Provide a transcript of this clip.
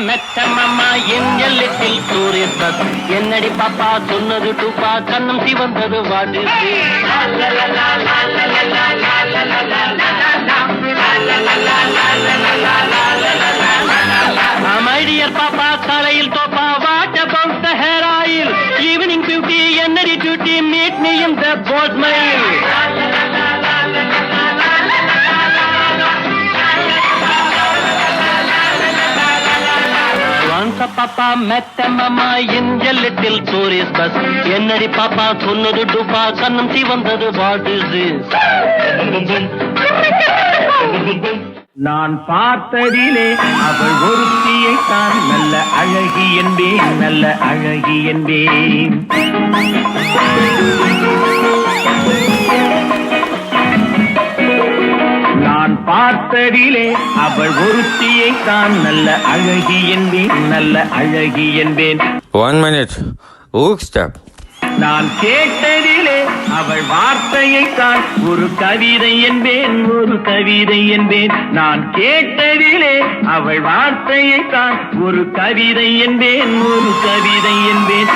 மெத்தம்மா எங்கள் little tourist bus. என்னடி பாப்பா சொன்னது டூப்பா கண்ணம் சிவந்தது வாடு. My dear papa தலையில் தோப்பா what about the hair oil? Evening beauty என்னடி duty meet me in the boat mile. Once a papa met a mama in a little tourist bus. என்னடி பாப்பா சொன்னது டூப்பா கண்ணம் சிவந்தது what is this? நான் பார்த்ததிலே அவள் ஒருத்தியை தான் நல்ல அழகி என்பேன், நல்ல அழகி என்பேன். நான் பார்த்ததிலே அவள் ஒருத்தியை தான் நல்ல அழகி என்பேன், நல்ல அழகி என்பேன். 1 minute. Look step. நான் கேட்டதிலே அவள் வார்த்தையை தான் ஒரு கவிதை என்பேன், ஒரு கவிதை என்பேன். நான் கேட்டதிலே அவள் வார்த்தையை தான் ஒரு கவிதை என்பேன், ஒரு கவிதை என்பேன்.